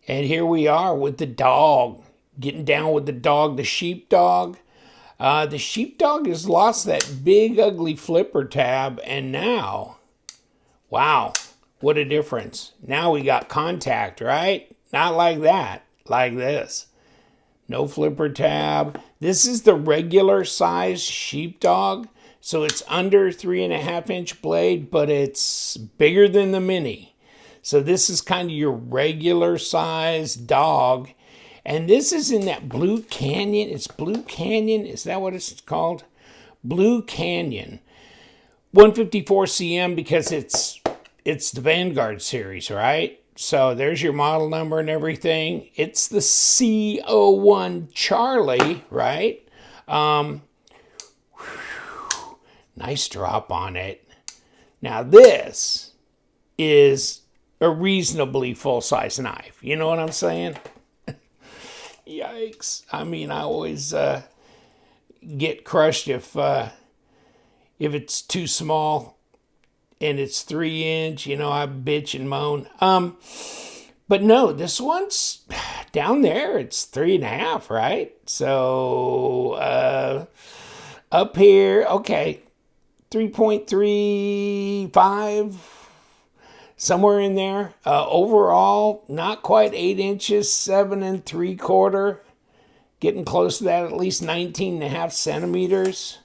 And here we are with the dog, getting down with the dog, the sheepdog. The sheepdog has lost that big, ugly flipper tab, and now, wow, what a difference. Now we got contact, right? Not like that, like this. No flipper tab. This is the regular size sheepdog, so it's under 3.5-inch blade, but it's bigger than the mini. So this is kind of your regular size dog. And this is in that Blue Canyon. It's Blue Canyon. Is that what it's called? Blue Canyon. 154 cm because it's the Vanguard series, right? So there's your model number and everything. It's the C01 Charlie, right? Nice drop on it. Now this is a reasonably full-size knife. You know what I'm saying? Yikes. I mean, I always get crushed if it's too small and it's 3-inch, you know, I bitch and moan. But no, this one's down there. It's 3.5, right? So up here, okay, 3.35, somewhere in there. Overall, not quite 8 inches, 7 3/4. Getting close to that, at least 19.5 centimeters.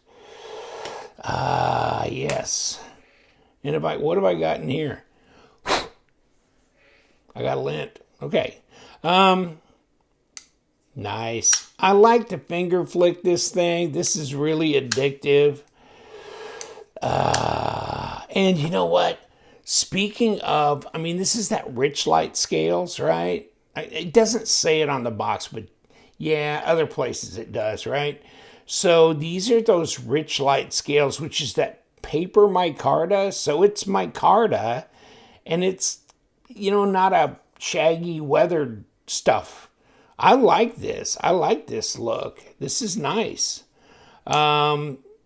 Yes. And what have I got in here? I got a lint. Okay. Nice. I like to finger flick this thing. This is really addictive. And you know what? Speaking of, I mean, this is that Richlite scales, right? It doesn't say it on the box, but yeah, other places it does, right? So these are those Richlite scales, which is that paper micarta. So it's micarta, and it's, you know, not a shaggy weathered stuff. I like this. I like this look. This is nice.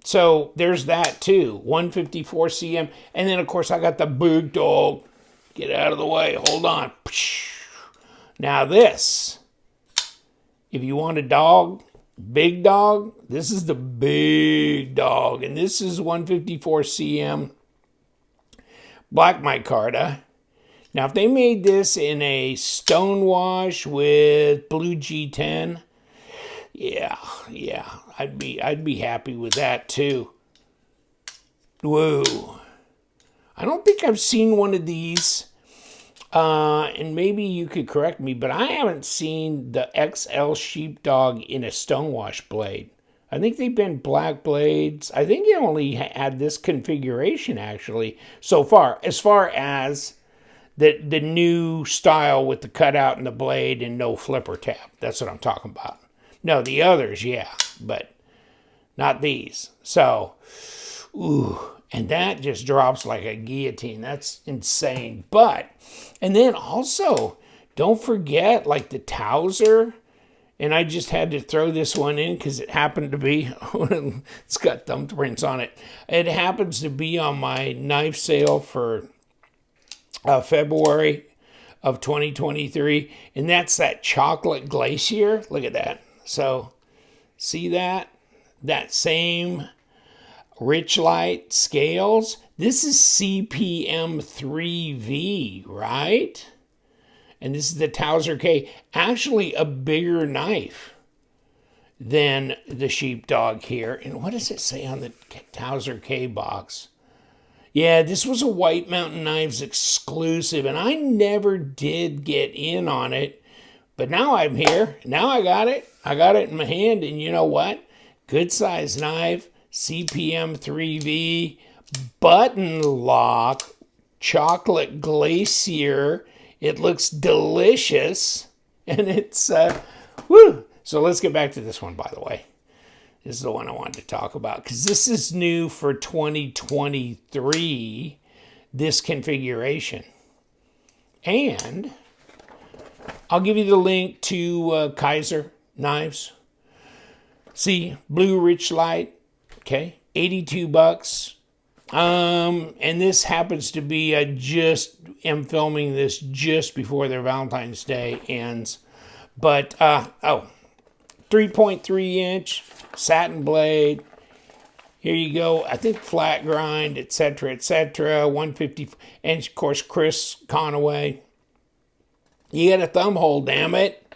So there's that too, 154 cm. And then, of course, I got the big dog. Get out of the way. Hold on. Now this, if you want a dog, big dog, this is the big dog. And this is 154 cm black micarta. Now, if they made this in a stonewash with blue G10, yeah, I'd be happy with that too. Whoa. I don't think I've seen one of these, and maybe you could correct me, but I haven't seen the XL Sheepdog in a stonewash blade. I think they've been black blades. I think you only had this configuration actually so far, as far as the new style with the cutout and the blade and no flipper tab. That's what I'm talking about. No, the others, yeah, but not these. So, ooh, and that just drops like a guillotine. That's insane. But, and then also, don't forget like the Towser. And I just had to throw this one in because it happened to be, it's got thumbprints on it. It happens to be on my knife sale for February of 2023. And that's that chocolate glacier. Look at that. So, see that? That same Richlite scales. This is CPM 3V, right? And this is the Towser K. Actually, a bigger knife than the Sheepdog here. And what does it say on the Towser K box? Yeah, this was a White Mountain Knives exclusive, and I never did get in on it. But now I'm here. Now I got it. I got it in my hand, and you know what? Good size knife, CPM 3V, button lock, chocolate glacier. It looks delicious, and it's, woo. So let's get back to this one, by the way. This is the one I wanted to talk about, because this is new for 2023, this configuration. And I'll give you the link to Kizer knives. See, blue Richlite, okay, $82. And this happens to be, I just am filming this just before their Valentine's Day ends. But, 3.3 inch satin blade. Here you go. I think flat grind, etc., etc. 150, and of course, Chris Conaway. You got a thumb hole, damn it.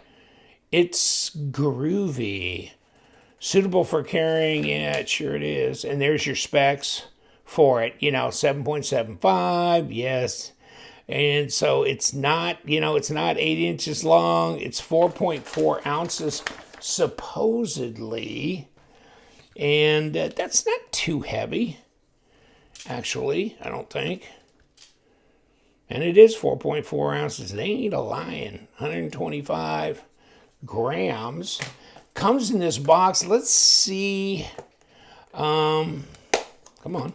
It's groovy. Suitable for carrying, yeah, sure it is. And there's your specs for it, 7.75, yes. And so it's not, it's not 8 inches long. It's 4.4 ounces, supposedly. And that's not too heavy, actually, I don't think. And it is 4.4 ounces. They ain't a lying. 125 grams. Comes in this box. Let's see. Come on.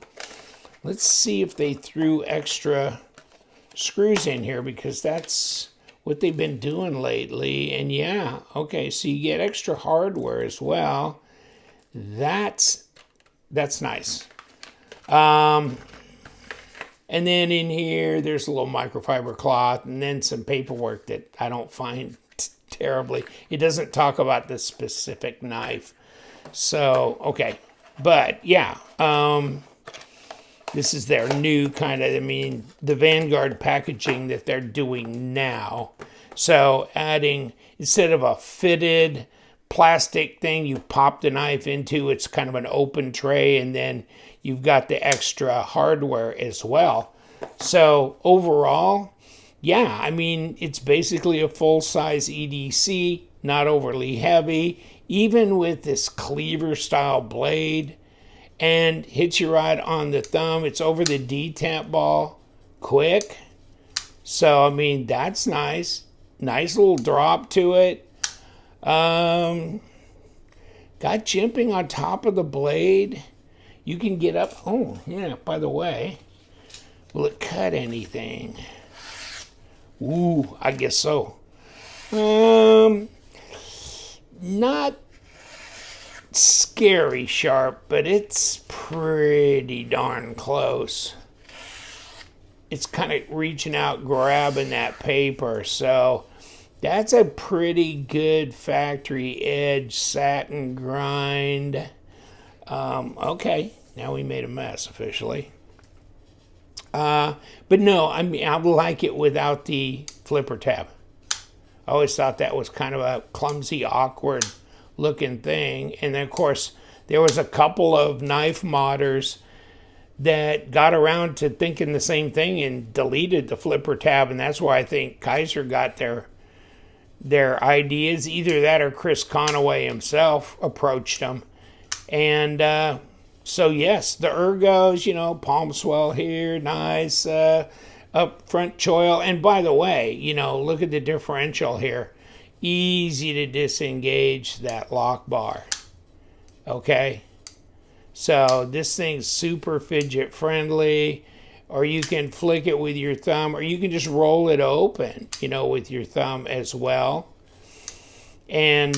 Let's see if they threw extra screws in here, because that's what they've been doing lately. And yeah, okay, so you get extra hardware as well. That's nice. And then in here, there's a little microfiber cloth, and then some paperwork that I don't find terribly. It doesn't talk about the specific knife. So, okay. But, yeah. This is their new kind of, the Vanguard packaging that they're doing now. So, adding, instead of a fitted plastic thing you pop the knife into, it's kind of an open tray, and then you've got the extra hardware as well. So overall, yeah, it's basically a full-size EDC, not overly heavy, even with this cleaver-style blade, and hits you right on the thumb. It's over the detent ball quick. So, that's nice. Nice little drop to it. Got jimping on top of the blade. You can get up. Oh, yeah, by the way, will it cut anything? Ooh, I guess so. Not scary sharp, but it's pretty darn close. It's kind of reaching out, grabbing that paper. So that's a pretty good factory edge satin grind. Okay, now we made a mess officially. But no, I like it without the flipper tab. I always thought that was kind of a clumsy, awkward looking thing. And then, of course, there was a couple of knife modders that got around to thinking the same thing and deleted the flipper tab. And that's why I think Kizer got their ideas. Either that or Chris Conaway himself approached them. And so, yes, the ergos, palm swell here, nice, up front choil. And by the way, look at the differential here. Easy to disengage that lock bar. Okay? So this thing's super fidget friendly. Or you can flick it with your thumb, or you can just roll it open, with your thumb as well. And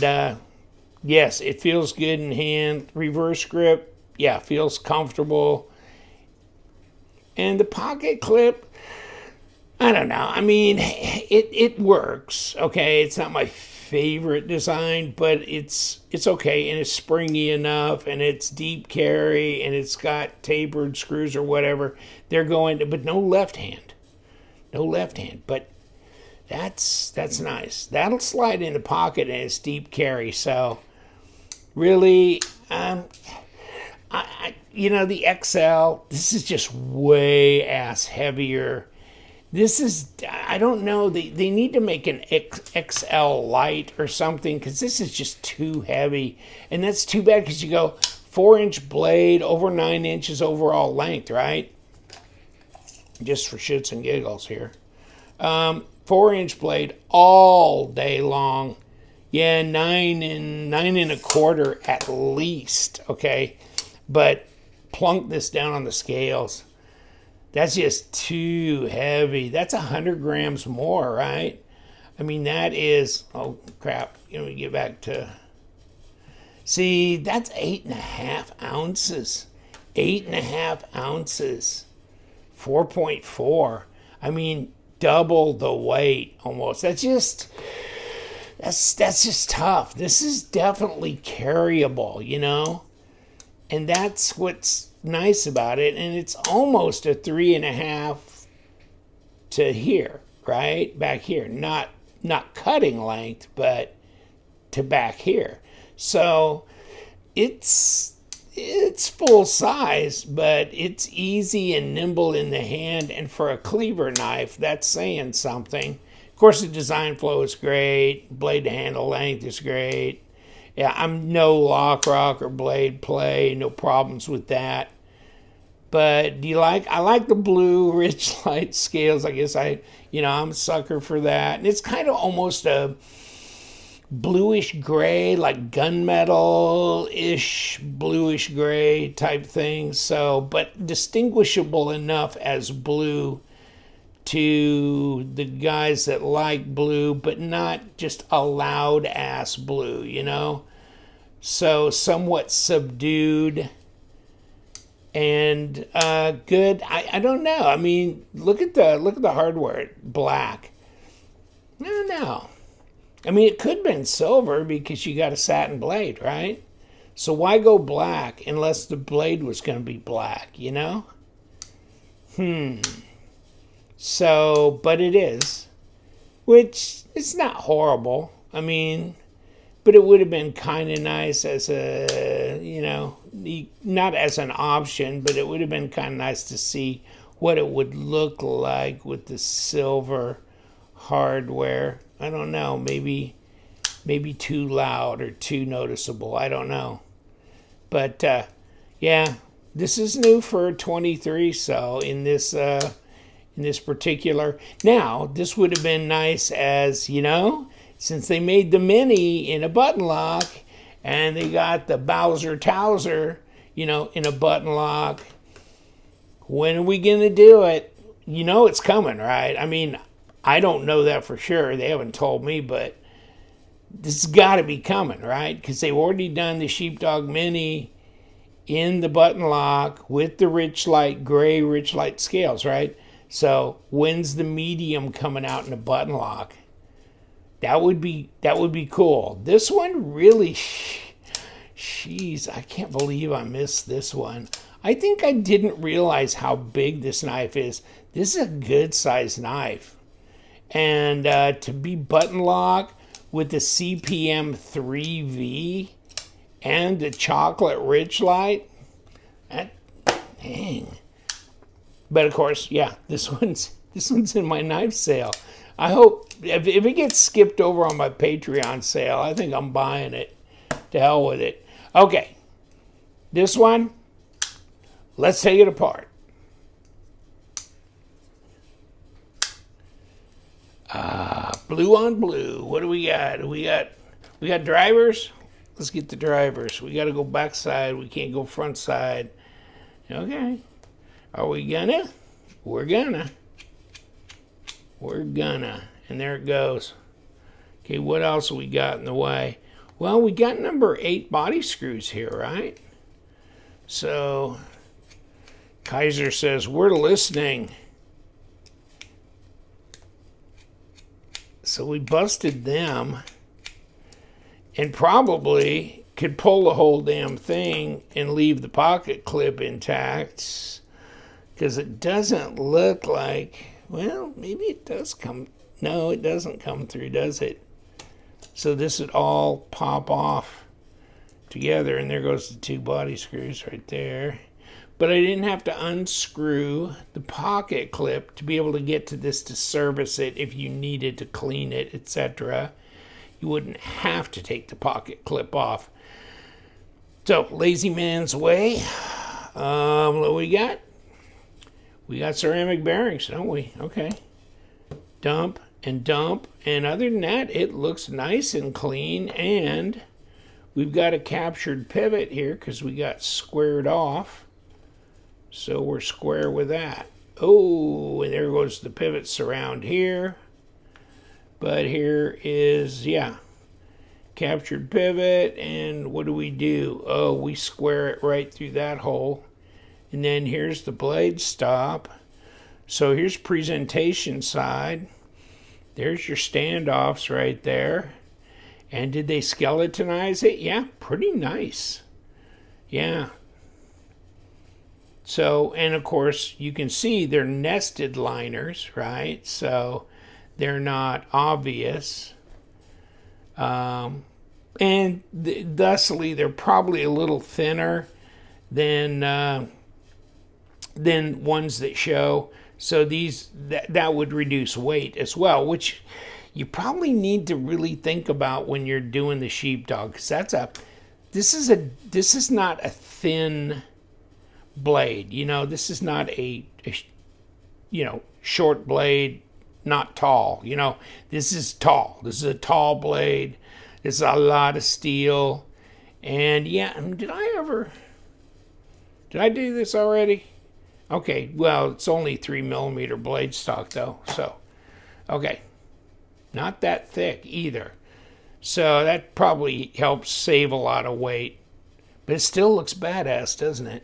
yes, it feels good in hand. Reverse grip, yeah, feels comfortable. And the pocket clip, I don't know. It works, okay? It's not my favorite design, but it's okay, and it's springy enough, and it's deep carry, and it's got tapered screws or whatever. They're going to, but no left hand. No left hand, but that's nice. That'll slide in the pocket, and it's deep carry, so really, the XL, this is just way ass heavier. This is, I don't know, they need to make an XL light or something, because this is just too heavy. And that's too bad, because you go 4-inch blade, over 9 inches overall length, right? Just for shits and giggles here. 4-inch blade all day long. Yeah, 9 and 1/4 at least, okay? But plunk this down on the scales. That's just too heavy. That's 100 grams more, right? That is, oh crap. We get back to, see, that's 8.5 ounces. 8.5 ounces, 4.4. I mean, double the weight almost. That's just tough. This is definitely carryable, you know? And that's what's nice about it. And it's almost a 3.5 to here, right? Back here. Not cutting length, but to back here. So it's full size, but it's easy and nimble in the hand. And for a cleaver knife, that's saying something. Of course, the design flow is great. Blade to handle length is great. Yeah, I'm no lock, rock, or blade play. No problems with that. But I like the blue Richlite scales. I guess I'm a sucker for that. And it's kind of almost a bluish gray, like gunmetal-ish, bluish gray type thing. So, but distinguishable enough as blue to the guys that like blue, but not just a loud ass blue, you know? So somewhat subdued and good. I don't know. I mean, look at the hardware, black. No. I mean, it could have been silver because you got a satin blade, right? So why go black unless the blade was going to be black, you know? So, but it is, which it's not horrible. I mean, but it would have been kind of nice as a, not as an option, but it would have been kind of nice to see what it would look like with the silver hardware. I don't know, maybe too loud or too noticeable. I don't know. But, yeah, this is new for 23, so in this particular. Now, this would have been nice as, since they made the Mini in a button lock and they got the Bowser Towser, in a button lock. When are we going to do it? It's coming, right? I mean, I don't know that for sure. They haven't told me, but this has got to be coming, right? Because they've already done the Sheepdog Mini in the button lock with the Richlite, gray Richlite scales, right? So when's the medium coming out in a button lock? That would be cool. This one really, jeez, I can't believe I missed this one. I think I didn't realize how big this knife is. This is a good sized knife. And to be button lock with the CPM 3V and the chocolate Richlite, dang. But of course, yeah, this one's in my knife sale. I hope if it gets skipped over on my Patreon sale, I think I'm buying it. To hell with it. Okay, this one, let's take it apart. Blue on blue. What do we got? We got drivers. Let's get the drivers. We got to go backside. We can't go front side. Okay. Are we gonna? We're gonna. And there it goes. Okay, what else we got in the way? Well, we got number 8 body screws here, right? So, Kizer says, we're listening. So we busted them and probably could pull the whole damn thing and leave the pocket clip intact because it doesn't look like, well, maybe it does come. No, it doesn't come through, does it? So this would all pop off together, and there goes the 2 body screws right there. But I didn't have to unscrew the pocket clip to be able to get to this to service it if you needed to clean it, etc. You wouldn't have to take the pocket clip off. So, lazy man's way. What do we got? We got ceramic bearings, don't we? Okay. Dump and dump. And other than that, it looks nice and clean. And we've got a captured pivot here because we got squared off. So we're square with that. Oh, and there goes the pivot surround here. But here is, yeah, captured pivot. And what do? Oh, we square it right through that hole. And then here's the blade stop. So here's presentation side. There's your standoffs right there. And did they skeletonize it? Yeah, pretty nice. Yeah. So, and of course, you can see they're nested liners, right? So they're not obvious. And thusly, they're probably a little thinner than ones that show. So that would reduce weight as well, which you probably need to really think about when you're doing the sheepdog, because this is not a thin blade. This is not a short blade, not tall. This is tall. This is a tall blade. It's a lot of steel. And yeah, did I do this already? Okay, well, it's only 3mm blade stock though, so okay, not that thick either. So that probably helps save a lot of weight, but it still looks badass, doesn't it?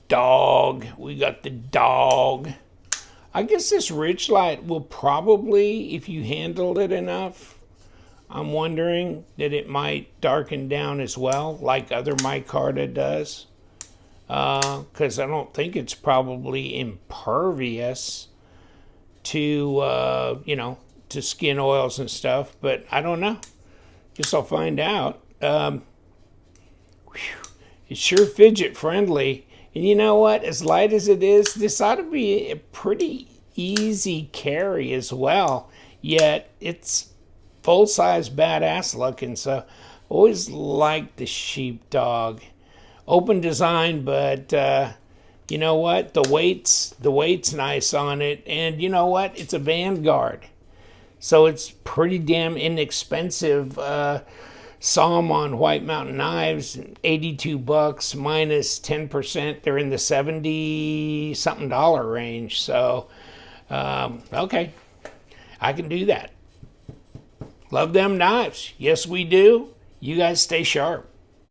Dog, we got the dog. I guess this Richlite will probably, if you handled it enough, I'm wondering that it might darken down as well, like other micarta does. Because I don't think it's probably impervious to, to skin oils and stuff. But I don't know. Guess I'll find out. It's sure fidget friendly. And you know what? As light as it is, this ought to be a pretty easy carry as well. Yet it's full-size badass looking. So always liked the Sheepdog. Open design, but you know what? The weight's nice on it, and you know what? It's a Vanguard, so it's pretty damn inexpensive. Saw them on White Mountain Knives, $82 minus 10%. They're in the $70-something range. So, okay, I can do that. Love them knives. Yes, we do. You guys stay sharp.